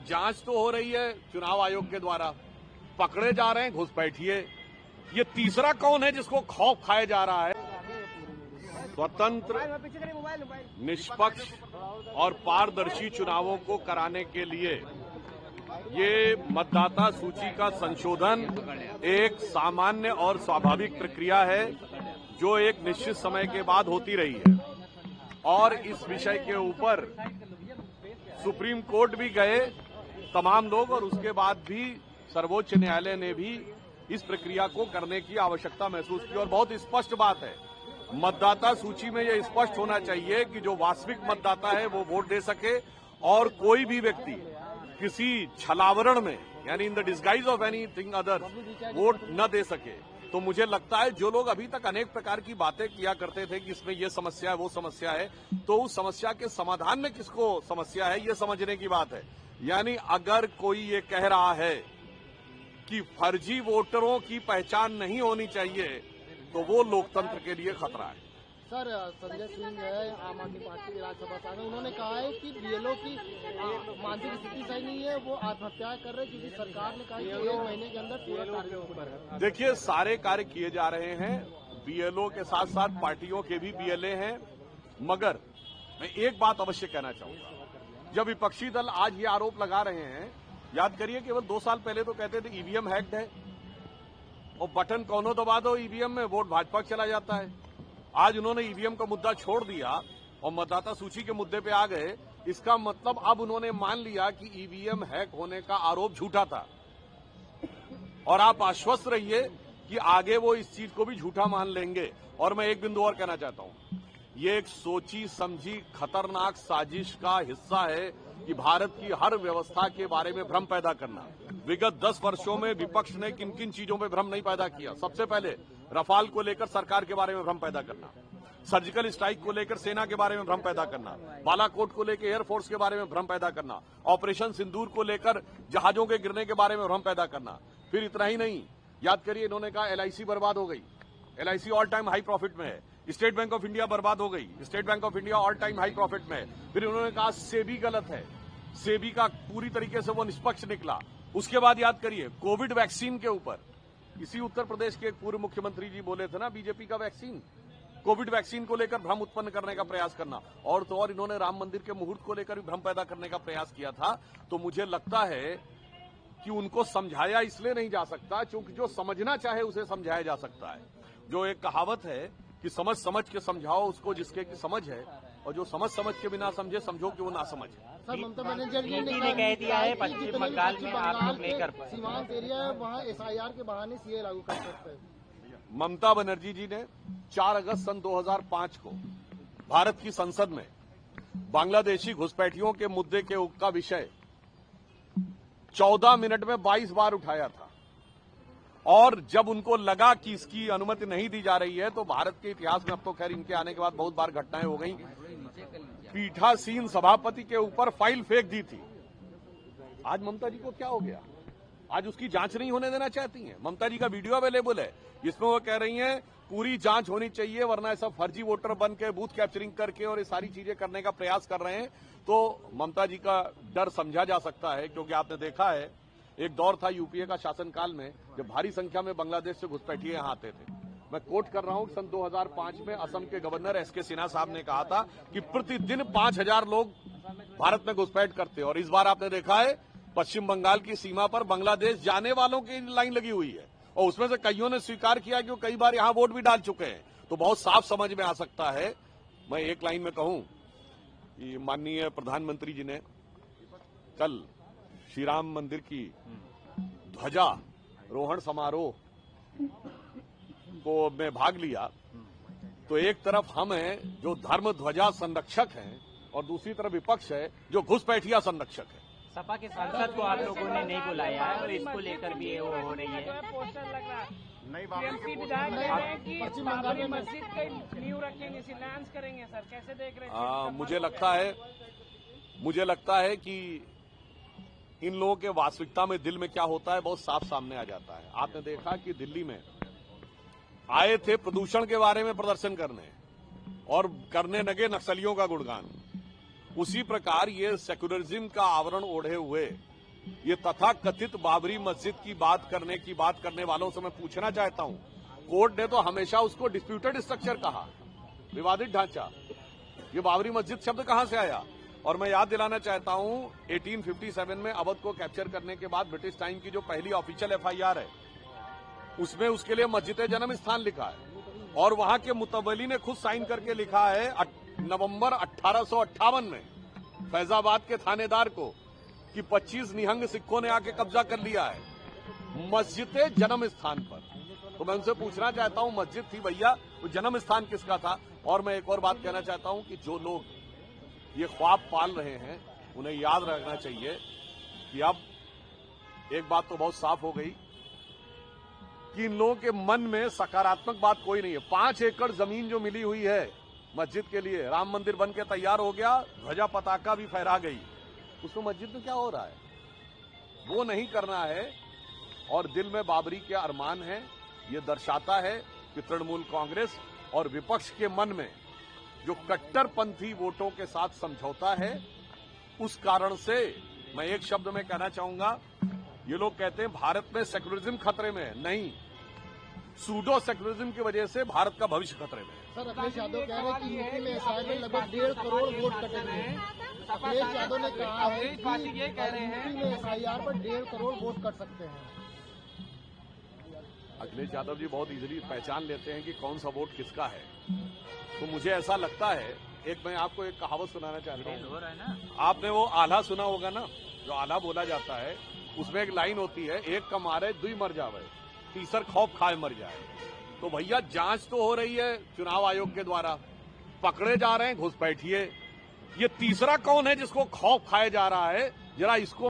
जांच तो हो रही है चुनाव आयोग के द्वारा, पकड़े जा रहे हैं घुसपैठिए। ये तीसरा कौन है जिसको खौफ खाया जा रहा है? स्वतंत्र, निष्पक्ष और पारदर्शी चुनावों को कराने के लिए ये मतदाता सूची का संशोधन एक सामान्य और स्वाभाविक प्रक्रिया है जो एक निश्चित समय के बाद होती रही है। और इस विषय के ऊपर सुप्रीम कोर्ट भी गए तमाम लोग, और उसके बाद भी सर्वोच्च न्यायालय ने भी इस प्रक्रिया को करने की आवश्यकता महसूस की। और बहुत स्पष्ट बात है, मतदाता सूची में यह स्पष्ट होना चाहिए कि जो वास्तविक मतदाता है वो वोट दे सके, और कोई भी व्यक्ति किसी छलावरण में, यानी in the disguise of anything other, vote न दे सके। तो मुझे लगता है जो लोग अभी तक अनेक प्रकार की बातें किया करते थे कि इसमें ये समस्या है वो समस्या है, तो उस समस्या के समाधान में किसको समस्या है ये समझने की बात है। यानी अगर कोई ये कह रहा है कि फर्जी वोटरों की पहचान नहीं होनी चाहिए तो वो लोकतंत्र के लिए खतरा है। सर, संजय सिंह है, आम आदमी पार्टी के राज्यसभा सांसद, उन्होंने कहा है कि बीएलओ की मानसिक स्थिति सही नहीं है, वो आत्महत्या कर रहे हैं क्योंकि सरकार ने कहा कि 1 महीने के अंदर पूरा टारगेट। देखिए, सारे कार्य किए जा रहे हैं, बीएलओ के साथ साथ पार्टियों के भी बीएलए हैं। मगर मैं एक बात अवश्य कहना चाहूंगा, जब विपक्षी दल आज ये आरोप लगा रहे हैं, याद करिए केवल 2 साल पहले तो कहते थे ईवीएम हैक्ड है और बटन कौनो दबा दो ईवीएम में वोट भाजपा चला जाता है। आज उन्होंने ईवीएम का मुद्दा छोड़ दिया और मतदाता सूची के मुद्दे पे आ गए। इसका मतलब अब उन्होंने मान लिया कि ईवीएम हैक होने का आरोप झूठा था, और आप आश्वस्त रहिए कि आगे वो इस चीज को भी झूठा मान लेंगे। और मैं एक बिंदु और कहना चाहता हूं, ये एक सोची समझी खतरनाक साजिश का हिस्सा है कि भारत की हर व्यवस्था के बारे में भ्रम पैदा करना। विगत 10 वर्षों में विपक्ष ने किन किन चीजों में भ्रम नहीं पैदा किया? सबसे पहले रफाल को लेकर सरकार के बारे में भ्रम पैदा करना, सर्जिकल स्ट्राइक को लेकर सेना के बारे में भ्रम पैदा करना, बालाकोट को लेकर एयरफोर्स के बारे में भ्रम पैदा करना, ऑपरेशन सिंदूर को लेकर जहाजों के गिरने के बारे में भ्रम पैदा करना। फिर इतना ही नहीं, याद करिए इन्होंने कहा एलआईसी बर्बाद हो गई, LIC all time high profit में है। स्टेट बैंक ऑफ इंडिया बर्बाद हो गई, state bank of India all time high profit में है। फिर उन्होंने कहा सेबी गलत है, सेबी का पूरी तरीके से वो निष्पक्ष निकला। उसके बाद याद करिए कोविड वैक्सीन के ऊपर इसी उत्तर प्रदेश के एक पूर्व मुख्यमंत्री जी बोले थे ना, बीजेपी का वैक्सीन, कोविड वैक्सीन को लेकर भ्रम उत्पन्न करने का प्रयास करना। और तो और इन्होंने राम मंदिर के मुहूर्त को लेकर भी भ्रम पैदा करने का प्रयास किया था। तो मुझे लगता है कि उनको समझाया इसलिए नहीं जा सकता क्योंकि जो समझना चाहे उसे समझाया जा सकता है। जो एक कहावत है कि समझ समझ के समझाओ उसको जिसके की समझ है, और जो समझ के बिना समझे समझो कि वो ना समझ है। सर, ममता बनर्जी ने कह दिया है पश्चिम बंगाल में आप लोग नहीं कर पाए, सीमांत एरिया है वहाँ एसआईआर के बहाने सीए लागू कर सकते हैं। ममता बनर्जी जी ने 4 अगस्त सन 2005 को भारत की संसद में बांग्लादेशी घुसपैठियों के मुद्दे के का विषय 14 मिनट में 22 बार उठाया था। और जब उनको लगा कि इसकी अनुमति नहीं दी जा रही है तो भारत के इतिहास में, अब तो खैर इनके आने के बाद बहुत बार घटनाएं हो गई, पीठासीन सभापति के ऊपर फाइल फेंक दी थी। आज ममता जी को क्या हो गया? आज उसकी जांच नहीं होने देना चाहती हैं। ममता जी का वीडियो अवेलेबल है, इसमें वो कह रही हैं पूरी जांच होनी चाहिए, वरना ऐसा फर्जी वोटर बन के बूथ कैप्चरिंग करके और ये सारी चीजें करने का प्रयास कर रहे हैं। तो ममता जी का डर समझा जा सकता है, क्योंकि आपने देखा है एक दौर था यूपीए का शासनकाल में जब भारी संख्या में बांग्लादेश से घुसपैठिए यहां आते थे। मैं कोट कर रहा हूं, सन 2005 में असम के गवर्नर एसके सिन्हा साहब ने कहा था कि प्रतिदिन 5000 लोग भारत में घुसपैठ करते। और इस बार आपने देखा है पश्चिम बंगाल की सीमा पर बांग्लादेश जाने वालों की लाइन लगी हुई है, और उसमें से कईयों ने स्वीकार किया कि वो कई बार यहां वोट भी डाल चुके हैं। तो बहुत साफ समझ में आ सकता है। मैं एक लाइन में कहूं कि माननीय प्रधानमंत्री जी ने कल श्री राम मंदिर की ध्वजारोहण समारोह को में भाग लिया, तो एक तरफ हम हैं जो धर्म ध्वजा संरक्षक हैं और दूसरी तरफ विपक्ष है जो घुसपैठिया संरक्षक है। सपा के सांसद को आप लोगों ने नहीं बुलाया है और इसको लेकर भी वो हो रही है। पोस्टर लग रहा है, टीएमसी विधायक कह रहे हैं कि बाबरी मस्जिद की नींव रखेंगे, शिलान्यास करेंगे। सर, कैसे देख रहे हैं? मुझे लगता है कि इन लोगों के वास्तविकता में दिल में क्या होता है बहुत साफ सामने आ जाता है। आपने देखा कि दिल्ली में आए थे प्रदूषण के बारे में प्रदर्शन करने और करने लगे नक्सलियों का गुणगान। उसी प्रकार ये सेक्युलरिज्म का आवरण ओढ़े हुए ये तथाकथित बाबरी मस्जिद की बात करने वालों से मैं पूछना चाहता हूं, कोर्ट ने तो हमेशा उसको डिस्प्यूटेड स्ट्रक्चर कहा, विवादित ढांचा। ये बाबरी मस्जिद शब्द कहां से आया? और मैं याद दिलाना चाहता हूं 1857 में अवध को कैप्चर करने के बाद ब्रिटिश टाइम की जो पहली ऑफिशियल एफआईआर है उसमें उसके लिए मस्जिद जन्म स्थान लिखा है और वहां के मुतवली ने खुद साइन करके लिखा है नवंबर 1858 में फैजाबाद के थानेदार को कि 25 निहंग सिखों ने आके कब्जा कर लिया है मस्जिद जन्म स्थान पर। तो मैं उनसे पूछना चाहता हूं, मस्जिद थी भैया, वो जन्म स्थान किसका था? और मैं एक और बात कहना चाहता हूं कि जो लोग ये ख्वाब पाल रहे हैं उन्हें याद रखना चाहिए कि अब एक बात तो बहुत साफ हो गई कि इन लोगों के मन में सकारात्मक बात कोई नहीं है। 5 एकड़ जमीन जो मिली हुई है मस्जिद के लिए, राम मंदिर बन के तैयार हो गया, ध्वजा पताका भी फहरा गई, उसमें मस्जिद में क्या हो रहा है? वो नहीं करना है और दिल में बाबरी के अरमान है। ये दर्शाता है कि तृणमूल कांग्रेस और विपक्ष के मन में जो कट्टरपंथी वोटों के साथ समझौता है, उस कारण से मैं एक शब्द में कहना चाहूंगा, ये लोग कहते हैं भारत में सेक्युलरिज्म खतरे में है। नहीं, सूडो सेक्युलरिज्म की वजह से भारत का भविष्य खतरे में है। सर, अखिलेश यादव कह रहे हैं कि यूपी में एसआईआर में लगभग 1.5 करोड़ वोट कटेंगे। अखिलेश यादव ने कहा है कि यूपी में एसआईआर पर 1.5 करोड़ वोट कट सकते हैं। अखिलेश यादव जी बहुत इजीली पहचान लेते हैं कि कौन सा वोट किसका है। तो मुझे ऐसा लगता है, एक मैं आपको एक कहावत सुनाना चाहता हूँ। आपने वो आल्हा सुना होगा ना, जो आल्हा बोला जाता है, उसमें एक लाइन होती है, एक का मारे दुई मर जावे, तीसर खौफ खाए मर जाए। तो भैया जांच तो हो रही है चुनाव आयोग के द्वारा, पकड़े जा रहे हैं घुसपैठिए। ये तीसरा कौन है जिसको खौफ खाया जा रहा है? जरा इसको